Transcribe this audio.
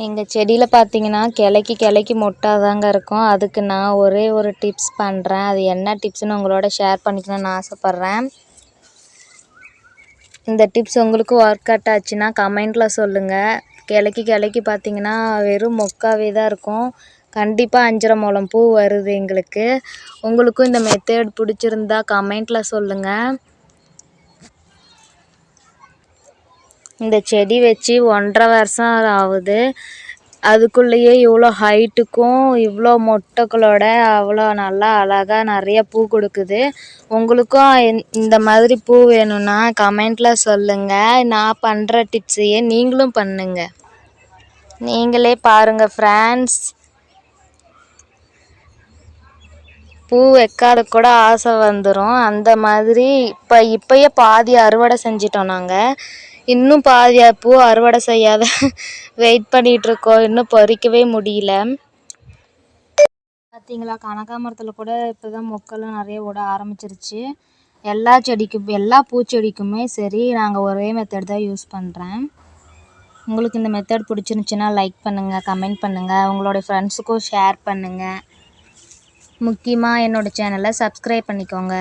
எங்கள் செடியில் பார்த்தீங்கன்னா கிளைக்கு மொட்டாதாங்க இருக்கும். அதுக்கு நான் ஒரே ஒரு டிப்ஸ் பண்ணுறேன். அது என்ன டிப்ஸ்னு உங்களோட ஷேர் பண்ணிக்கணும்னு ஆசைப்பட்றேன். இந்த டிப்ஸ் உங்களுக்கு ஒர்க் அவுட் ஆச்சுன்னா கமெண்டில் சொல்லுங்கள். கிளைக்கு பார்த்தீங்கன்னா வெறும் மொக்காவே தான் இருக்கும். கண்டிப்பாக 5.5 முழம் பூ வருது எங்களுக்கு. உங்களுக்கும் இந்த மெத்தட் பிடிச்சிருந்தா கமெண்டில் சொல்லுங்கள். இந்த செடி வச்சு 1.5 வருஷம் ஆகுது. அதுக்குள்ளேயே இவ்வளோ ஹைட்டுக்கும் இவ்வளோ மொட்டைகளோட அவ்வளோ நல்லா அழகாக நிறைய பூ கொடுக்குது. உங்களுக்கும் இந்த மாதிரி பூ வேணும்னா கமெண்டில் சொல்லுங்கள். நான் பண்ணுற டிப்ஸையே நீங்களும் பண்ணுங்கள். நீங்களே பாருங்கள் ஃப்ரெண்ட்ஸ். பூ வைக்காத கூட ஆசை வந்துடும். அந்த மாதிரி இப்போயே பாதி அறுவடை செஞ்சிட்டோம் நாங்கள். இன்னும் பாதி பூ அறுவடை செய்யாத வெயிட் பண்ணிகிட்ருக்கோம். இன்னும் பறிக்கவே முடியல. பார்த்தீங்களா, கனகாமரத்தில் கூட இப்போ தான் மொக்கெல்லாம் நிறைய விட ஆரம்பிச்சிருச்சு. எல்லா பூச்செடிக்குமே சரி நாங்கள் ஒரே மெத்தட் தான் யூஸ் பண்ணுறேன். உங்களுக்கு இந்த மெத்தட் பிடிச்சிருந்துச்சின்னா லைக் பண்ணுங்கள், கமெண்ட் பண்ணுங்கள், உங்களோட ஃப்ரெண்ட்ஸுக்கும் ஷேர் பண்ணுங்கள். முக்கியமாக என்னோடய சேனலை சப்ஸ்கிரைப் பண்ணிக்கோங்க.